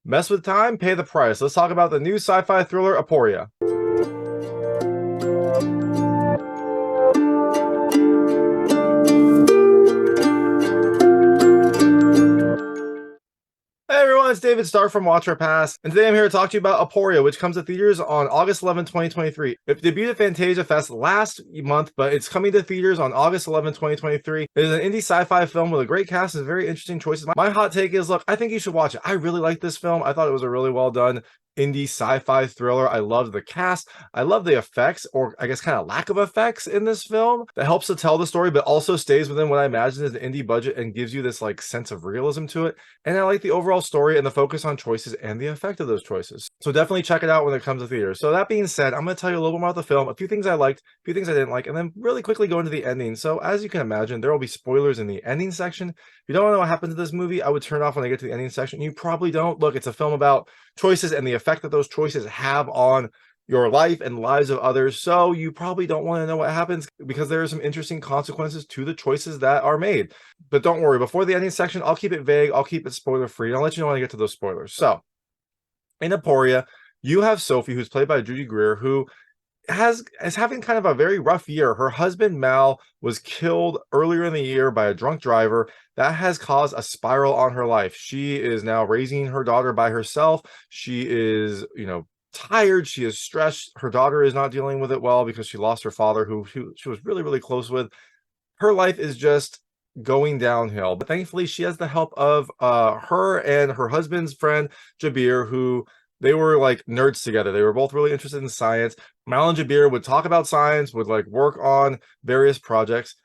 Mess with time, pay the price. Let's talk about the new sci-fi thriller Aporia. Hey everyone, it's David Starr from Watch or Pass, and today I'm here to talk to you about Aporia, which comes to theaters on August 11, 2023. It debuted at Fantasia Fest last month, but it's coming to theaters on August 11, 2023. It is an indie sci-fi film with a great cast and very interesting choices. My hot take is, look, I think you should watch it. I really like this film. I thought it was a really well done indie sci-fi thriller. I loved the cast. I love the effects, or I guess kind of lack of effects in this film that helps to tell the story, but also stays within what I imagine is an indie budget and gives you this like sense of realism to it. And I like the overall story and the focus on choices and the effect of those choices. So definitely check it out when it comes to theaters. So that being said, I'm going to tell you a little bit more about the film, a few things I liked, a few things I didn't like, and then really quickly go into the ending. So as you can imagine, there will be spoilers in the ending section. If you don't know what happens in this movie, I would turn off when I get to the ending section. You probably don't. Look, it's a film about choices and the effect that those choices have on your life and lives of others, so you probably don't want to know what happens because there are some interesting consequences to the choices that are made. But don't worry, before the ending section, I'll keep it vague, I'll keep it spoiler free, and I'll let you know when I get to those spoilers. So in Aporia, you have Sophie, who's played by Judy Greer, who is having kind of a very rough year. Her husband Mal was killed earlier in the year by a drunk driver. That has caused a spiral on her life. She is now raising her daughter by herself. She is, tired. She is stressed. Her daughter is not dealing with it well because she lost her father, who she was really, really close with. Her life is just going downhill. But thankfully, she has the help of her and her husband's friend, Jabir, who they were like nerds together. They were both really interested in science. Mal and Jabir would talk about science, would like work on various projects.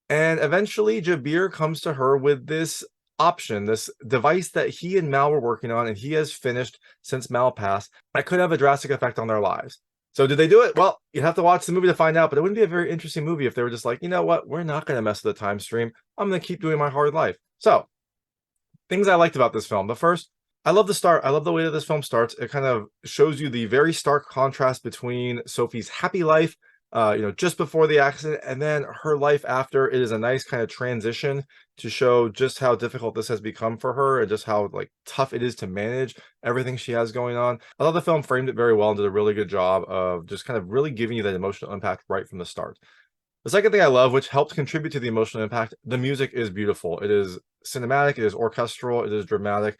And eventually, Jabir comes to her with this option, this device that he and Mal were working on, and he has finished since Mal passed, that could have a drastic effect on their lives. So did they do it? Well, you'd have to watch the movie to find out, but it wouldn't be a very interesting movie if they were just like, you know what, we're not going to mess with the time stream. I'm going to keep doing my hard life. So, things I liked about this film. The first, I love the start. I love the way that this film starts. It kind of shows you the very stark contrast between Sophie's happy life, just before the accident, and then her life after. It is a nice kind of transition to show just how difficult this has become for her and just how like tough it is to manage everything she has going on. I thought the film framed it very well and did a really good job of just kind of really giving you that emotional impact right from the start. The second thing I love, which helps contribute to the emotional impact, the music is beautiful. It is cinematic, it is orchestral, it is dramatic.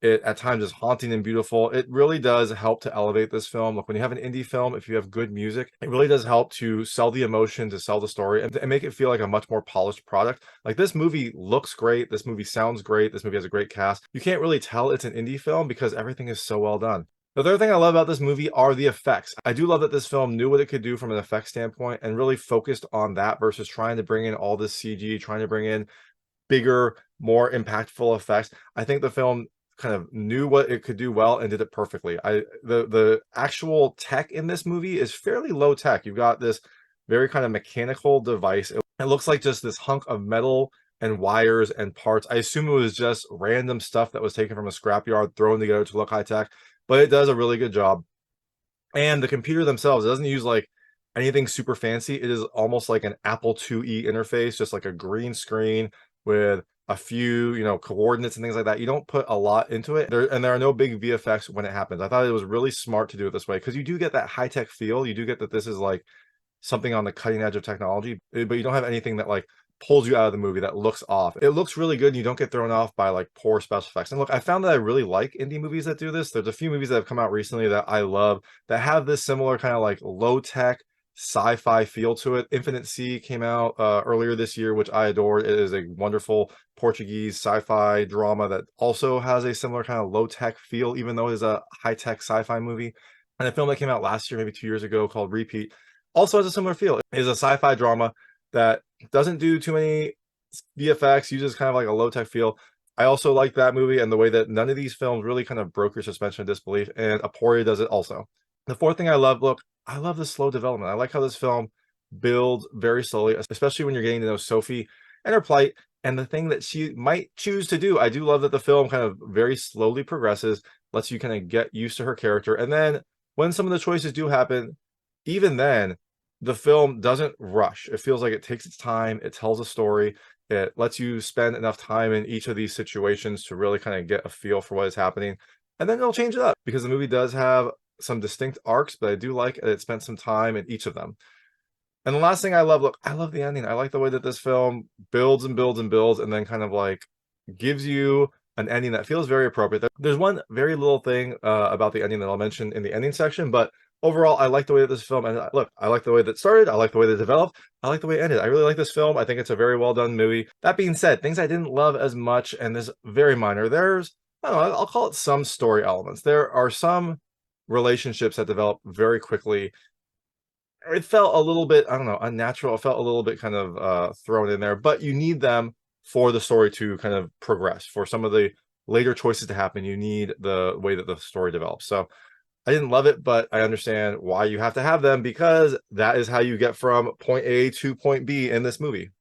It at times is haunting and beautiful. It really does help to elevate this film. Look, when you have an indie film, if you have good music, it really does help to sell the emotion, to sell the story, and make it feel like a much more polished product. Like this movie looks great. This movie sounds great. This movie has a great cast. You can't really tell it's an indie film because everything is so well done. The third thing I love about this movie are the effects. I do love that this film knew what it could do from an effects standpoint and really focused on that versus trying to bring in all this CG, trying to bring in bigger, more impactful effects. I think the film kind of knew what it could do well and did it perfectly. The actual tech in this movie is fairly low tech. You've got this very kind of mechanical device. It looks like just this hunk of metal and wires and parts. I assume it was just random stuff that was taken from a scrapyard thrown together to look high tech, but it does a really good job. And the computer themselves, it doesn't use like anything super fancy. It is almost like an Apple IIe interface, just like a green screen with a few, coordinates and things like that. You don't put a lot into it. There are no big VFX when it happens. I thought it was really smart to do it this way because you do get that high-tech feel. You do get that this is like something on the cutting edge of technology, but you don't have anything that like pulls you out of the movie that looks off. It looks really good and you don't get thrown off by like poor special effects. And look, I found that I really like indie movies that do this. There's a few movies that have come out recently that I love that have this similar kind of like low-tech sci-fi feel to it. Infinite Sea came out earlier this year, which I adored. It is a wonderful Portuguese sci-fi drama that also has a similar kind of low-tech feel, even though it is a high-tech sci-fi movie. And a film that came out last year, maybe 2 years ago, called Repeat, also has a similar feel. It is a sci-fi drama that doesn't do too many VFX, uses kind of like a low-tech feel. I also like that movie and the way that none of these films really kind of broke your suspension of disbelief, and Aporia does it also. The fourth thing I love, look, I love the slow development. I like how this film builds very slowly, especially when you're getting to know Sophie and her plight and the thing that she might choose to do. I do love that the film kind of very slowly progresses, lets you kind of get used to her character. And then when some of the choices do happen, even then, the film doesn't rush. It feels like it takes its time. It tells a story. It lets you spend enough time in each of these situations to really kind of get a feel for what is happening. and then it'll change it up because the movie does have some distinct arcs, but I do like that it spent some time in each of them. And the last thing I love, look, I love the ending. I like the way that this film builds and builds and builds and then kind of like gives you an ending that feels very appropriate. There's one very little thing about the ending that I'll mention in the ending section, but overall, I like the way that this film ended. Look, I like the way that started. I like the way that it developed. I like the way it ended. I really like this film. I think it's a very well done movie. That being said, things I didn't love as much, and this very minor. I don't know, I'll call it some story elements. There are some relationships that develop very quickly. It felt a little bit, I don't know, unnatural. It felt a little bit kind of thrown in there, but you need them for the story to kind of progress. For some of the later choices to happen, you need the way that the story develops. So I didn't love it, but I understand why you have to have them because that is how you get from point A to point B in this movie.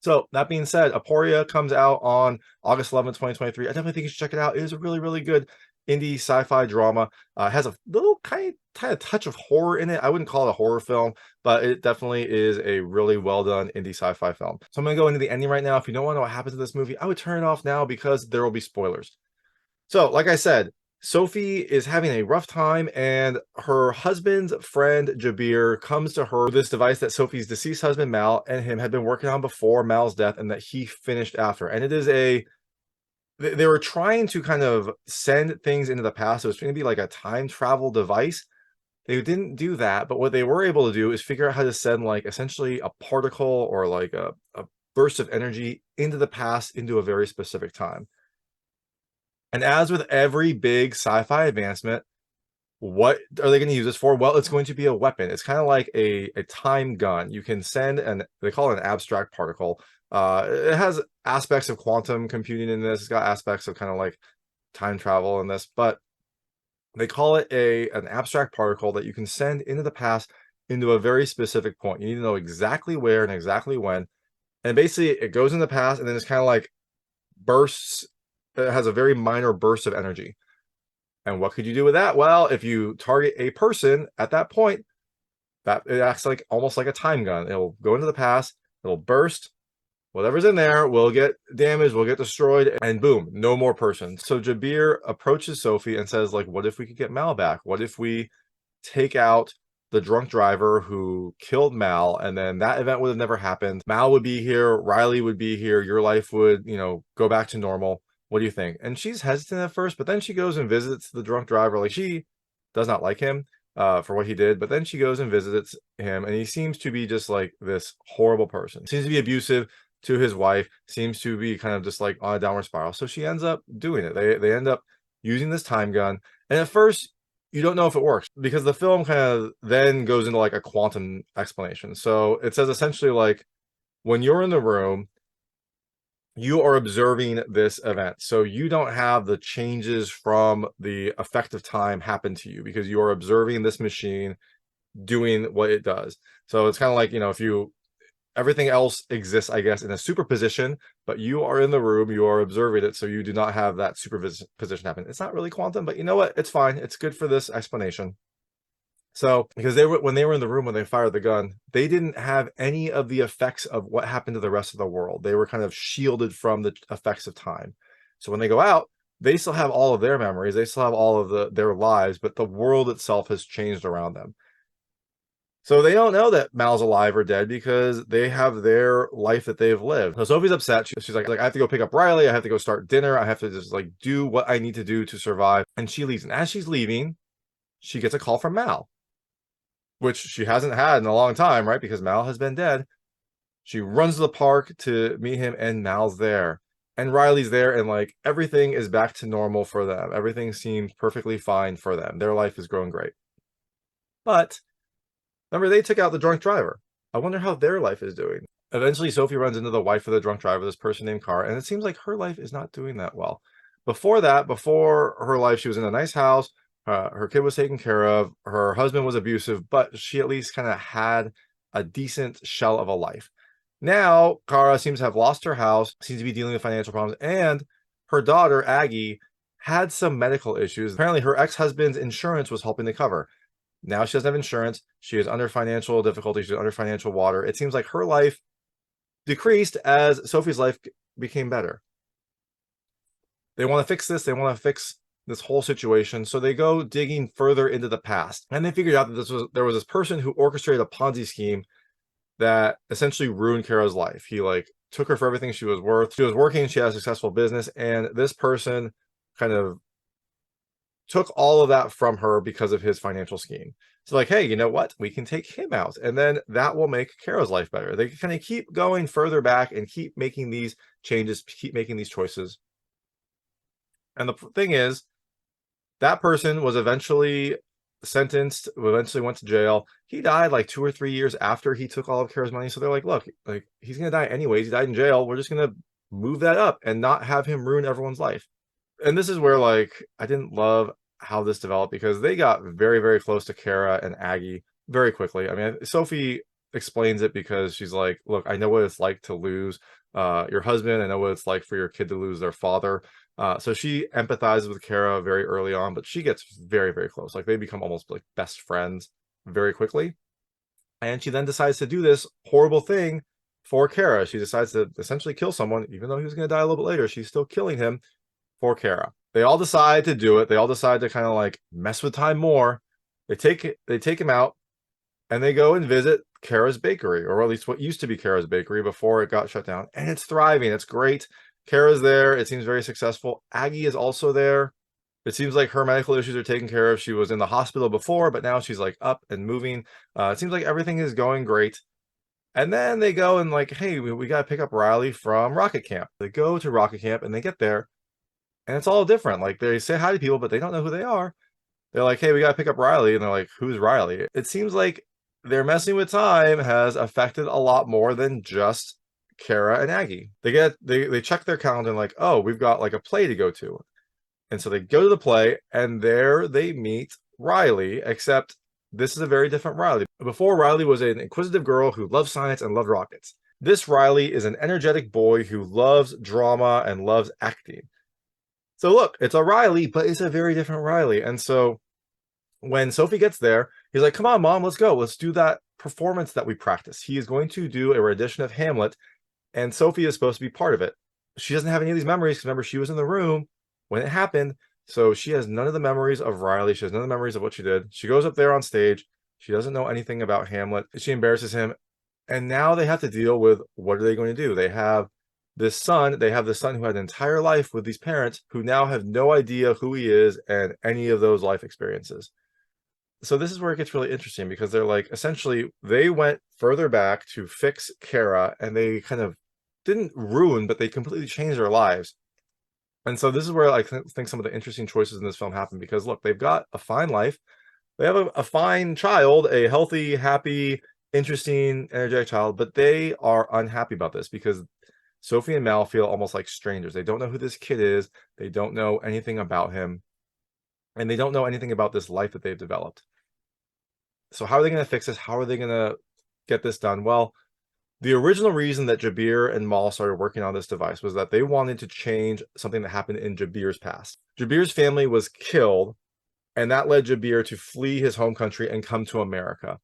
So that being said, Aporia comes out on August 11th, 2023. I definitely think you should check it out. It is a really, really good indie sci-fi drama. Has a little kind of touch of horror in it. I wouldn't call it a horror film, but it definitely is a really well done indie sci-fi film. So I'm going to go into the ending right now. If you don't want to know what happens in this movie, I would turn it off now because there will be spoilers. So, like I said, Sophie is having a rough time, and her husband's friend Jabir comes to her with this device that Sophie's deceased husband Mal and him had been working on before Mal's death, and that he finished after. And it is they were trying to kind of send things into the past. It was going to be like a time travel device. They didn't do that, but what they were able to do is figure out how to send like essentially a particle or like a burst of energy into the past into a very specific time. And as with every big sci-fi advancement, what are they going to use this for? Well, it's going to be a weapon. It's kind of like a time gun. You can send they call it an abstract particle. It has aspects of quantum computing in this. It's got aspects of kind of like time travel in this, but they call it an abstract particle that you can send into the past into a very specific point. You need to know exactly where and exactly when. And basically it goes in the past and then it's kind of like bursts. It has a very minor burst of energy. And what could you do with that? Well, if you target a person at that point, that it acts like almost like a time gun. It'll go into the past, it'll burst, whatever's in there will get damaged, will get destroyed, and boom, no more person. So Jabir approaches Sophie and says, like, what if we could get Mal back? What if we take out the drunk driver who killed Mal, and then that event would have never happened. Mal would be here, Riley would be here, your life would, go back to normal. What do you think? And she's hesitant at first, but then she goes and visits the drunk driver. Like, she does not like him for what he did, but then she goes and visits him, and he seems to be just like this horrible person. Seems to be abusive to his wife, seems to be kind of just like on a downward spiral. So she ends up doing it. They end up using this time gun. And at first, you don't know if it works because the film kind of then goes into like a quantum explanation. So it says essentially like when you're in the room, you are observing this event. So you don't have the changes from the effect of time happen to you because you are observing this machine doing what it does. So it's kind of like, if everything else exists, I guess, in a superposition, but you are in the room, you are observing it, so you do not have that superposition happen. It's not really quantum, but you know what? It's fine. It's good for this explanation. So, because when they were in the room when they fired the gun, they didn't have any of the effects of what happened to the rest of the world. They were kind of shielded from the effects of time. So when they go out, they still have all of their memories, they still have all of their lives, but the world itself has changed around them. So they don't know that Mal's alive or dead because they have their life that they've lived. So Sophie's upset. She's like, I have to go pick up Riley. I have to go start dinner. I have to just like do what I need to do to survive. And she leaves. And as she's leaving, she gets a call from Mal, which she hasn't had in a long time, right? Because Mal has been dead. She runs to the park to meet him, and Mal's there. And Riley's there, and like everything is back to normal for them. Everything seems perfectly fine for them. Their life is growing great. But remember, they took out the drunk driver. I wonder how their life is doing. Eventually, Sophie runs into the wife of the drunk driver, this person named Cara, and it seems like her life is not doing that well. Before her life, she was in a nice house. Her kid was taken care of. Her husband was abusive, but she at least kind of had a decent shell of a life. Now, Cara seems to have lost her house, seems to be dealing with financial problems, and her daughter, Aggie, had some medical issues. Apparently, her ex-husband's insurance was helping to cover. Now she doesn't have insurance. She is under financial difficulty. She's under financial water. It seems like her life decreased as Sophie's life became better. They want to fix this. They want to fix this whole situation. So they go digging further into the past, and they figured out that there was this person who orchestrated a Ponzi scheme that essentially ruined Kara's life. He like took her for everything she was worth. She was working, she had a successful business, and this person kind of took all of that from her because of his financial scheme. So like, hey, you know what? We can take him out, and then that will make Kara's life better. They kind of keep going further back and keep making these changes, keep making these choices. And the thing is, that person was eventually sentenced, eventually went to jail. He died like 2 or 3 years after he took all of Kara's money. So they're like, look, like he's gonna die anyways. He died in jail. We're just gonna move that up and not have him ruin everyone's life. And this is where like I didn't love how this developed, because they got very, very close to Kara and Aggie very quickly. I mean, Sophie explains it because she's like, look, I know what it's like to lose your husband. I know what it's like for your kid to lose their father. So she empathizes with Kara very early on, but she gets very, very close. Like they become almost like best friends very quickly. And she then decides to do this horrible thing for Kara. She decides to essentially kill someone, even though he was going to die a little bit later. She's still killing him for Kara. They all decide to do it. They all decide to kind of like mess with time more. They take him out, and they go and visit Kara's bakery, or at least what used to be Kara's bakery before it got shut down. And it's thriving. It's great. Kara's there. It seems very successful. Aggie is also there. It seems like her medical issues are taken care of. She was in the hospital before, but now she's like up and moving. It seems like everything is going great. And then they go and like, hey, we got to pick up Riley from Rocket Camp. They go to Rocket Camp and they get there, and it's all different. Like they say hi to people, but they don't know who they are. They're like, hey, we got to pick up Riley. And they're like, who's Riley? It seems like their messing with time has affected a lot more than just Kara and Aggie. They check their calendar and like, oh, we've got like a play to go to. And so they go to the play, and there they meet Riley, except this is a very different Riley. Before, Riley was an inquisitive girl who loved science and loved rockets. This Riley is an energetic boy who loves drama and loves acting. So look, it's a Riley, but it's a very different Riley. And so when Sophie gets there, he's like, come on, Mom, let's go. Let's do that performance that we practiced. He is going to do a rendition of Hamlet, and Sophie is supposed to be part of it. She doesn't have any of these memories, because remember, she was in the room when it happened. So she has none of the memories of Riley. She has none of the memories of what she did. She goes up there on stage. She doesn't know anything about Hamlet. She embarrasses him. And now they have to deal with, what are they going to do? They have this son. They have this son who had an entire life with these parents who now have no idea who he is and any of those life experiences. So this is where it gets really interesting, because they're like, essentially, they went further back to fix Kara, and they kind of didn't ruin, but they completely changed their lives. And so this is where I think some of the interesting choices in this film happen, because look, they've got a fine life. They have a fine child, a healthy, happy, interesting, energetic child, but they are unhappy about this because Sophie and Mal feel almost like strangers. They don't know who this kid is. They don't know anything about him. And they don't know anything about this life that they've developed. So how are they going to fix this? How are they going to get this done? Well, the original reason that Jabir and Mal started working on this device was that they wanted to change something that happened in Jabir's past. Jabir's family was killed, and that led Jabir to flee his home country and come to America.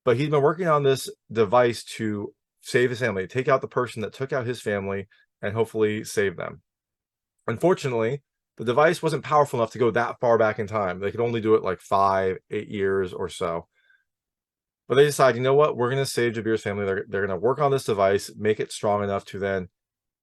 But he's been working on this device to save his family, take out the person that took out his family, and hopefully save them. Unfortunately, the device wasn't powerful enough to go that far back in time. They could only do it like 5, 8 years or so. But they decide, you know what, we're going to save Jabir's family. They're going to work on this device, make it strong enough to then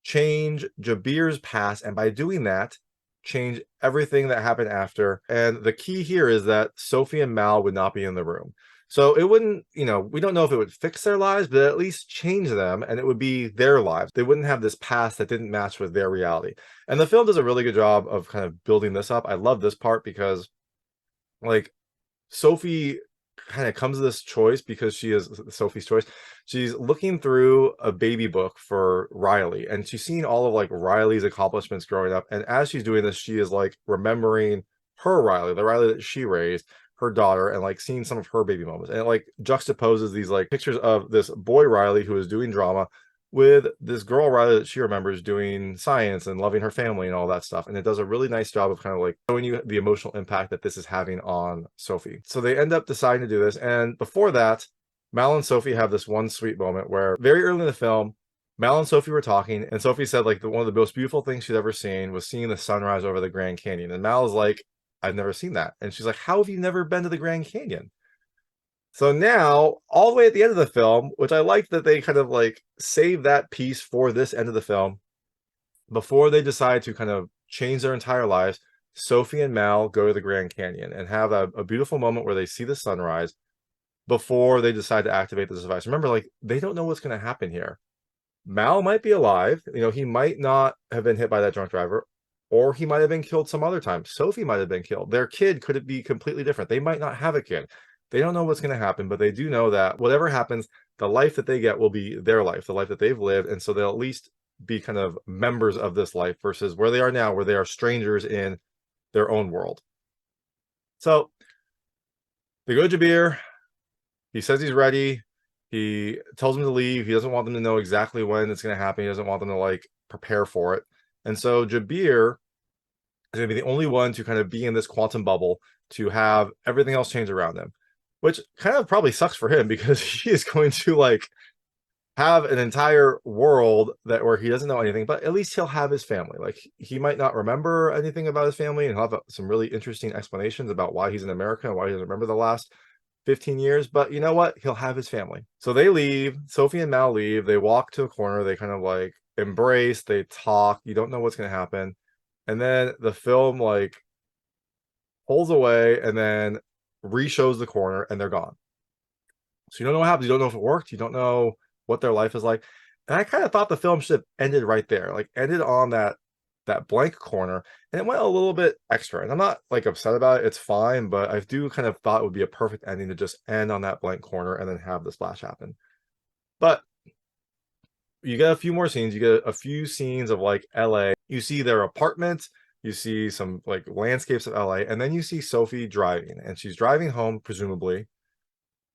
change Jabir's past. And by doing that, change everything that happened after. And the key here is that Sophie and Mal would not be in the room. So it wouldn't, we don't know if it would fix their lives, but at least change them, and it would be their lives. They wouldn't have this past that didn't match with their reality. And the film does a really good job of kind of building this up. I love this part because, like, Sophie kind of comes to this choice because she is Sophie's choice. She's looking through a baby book for Riley, and she's seen all of like Riley's accomplishments growing up. And as she's doing this, she is like remembering her Riley, the Riley that she raised, her daughter, and like seeing some of her baby moments. And it like juxtaposes these like pictures of this boy Riley who is doing drama with this girl Riley that she remembers doing science and loving her family and all that stuff. And it does a really nice job of kind of like showing you the emotional impact that this is having on Sophie. So they end up deciding to do this. And before that, Mal and Sophie have this one sweet moment where very early in the film, Mal and Sophie were talking, and Sophie said like one of the most beautiful things she'd ever seen was seeing the sunrise over the Grand Canyon. And Mal is like, I've never seen that. And she's like, how have you never been to the Grand Canyon? So now, all the way at the end of the film, which I like that they kind of like save that piece for this end of the film, before they decide to kind of change their entire lives, Sophie and Mal go to the Grand Canyon and have a beautiful moment where they see the sunrise before they decide to activate this device. Remember, like, they don't know what's going to happen here. Mal might be alive. You know, he might not have been hit by that drunk driver, or he might have been killed some other time. Sophie might have been killed. Their kid could be completely different. They might not have a kid. They don't know what's going to happen, but they do know that whatever happens, the life that they get will be their life, the life that they've lived. And so they'll at least be kind of members of this life versus where they are now, where they are strangers in their own world. So they go to Jabir. He says he's ready. He tells them to leave. He doesn't want them to know exactly when it's going to happen. He doesn't want them to like prepare for it. And so Jabir is going to be the only one to kind of be in this quantum bubble to have everything else change around him, which kind of probably sucks for him because he is going to like have an entire world that where he doesn't know anything, but at least he'll have his family. Like he might not remember anything about his family, and he'll have some really interesting explanations about why he's in America and why he doesn't remember the last 15 years, but you know what? He'll have his family. So they leave. Sophie and Mal leave. They walk to a corner. They kind of like embrace. They talk. You don't know what's going to happen. And then the film like pulls away and then re-shows the corner and they're gone. So you don't know what happens. You don't know if it worked. You don't know what their life is like. And I kind of thought the film should have ended right there, like ended on that blank corner, and it went a little bit extra. And I'm not like upset about it. It's fine, but I do kind of thought it would be a perfect ending to just end on that blank corner and then have the splash happen. But you get a few more scenes. You get a few scenes of like LA. You see their apartment. You see some like landscapes of LA, and then you see Sophie driving, and she's driving home, presumably.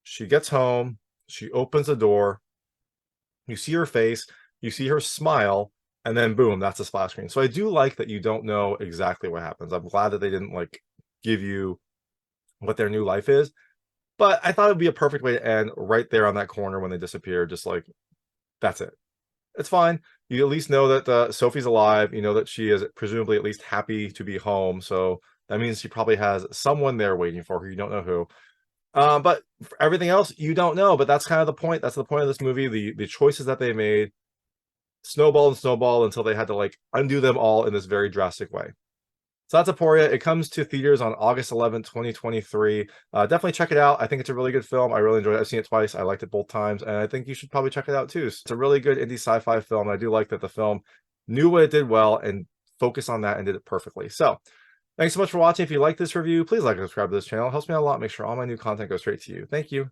She gets home. She opens the door. You see her face. You see her smile. And then boom, that's a splash screen. So I do like that you don't know exactly what happens. I'm glad that they didn't like give you what their new life is. But I thought it would be a perfect way to end right there on that corner when they disappear. Just like, that's it. It's fine. You at least know that Sophie's alive. You know that she is presumably at least happy to be home. So that means she probably has someone there waiting for her. You don't know who. But for everything else, you don't know. But that's kind of the point. That's the point of this movie. The choices that they made snowball and snowball until they had to like undo them all in this very drastic way. So that's Aporia. It comes to theaters on August 11th, 2023. Definitely check it out. I think it's a really good film. I really enjoyed it. I've seen it twice. I liked it both times, and I think you should probably check it out too. It's a really good indie sci-fi film. I do like that the film knew what it did well and focused on that and did it perfectly. So thanks so much for watching. If you like this review, please like and subscribe to this channel. It helps me out a lot. Make sure all my new content goes straight to you. Thank you.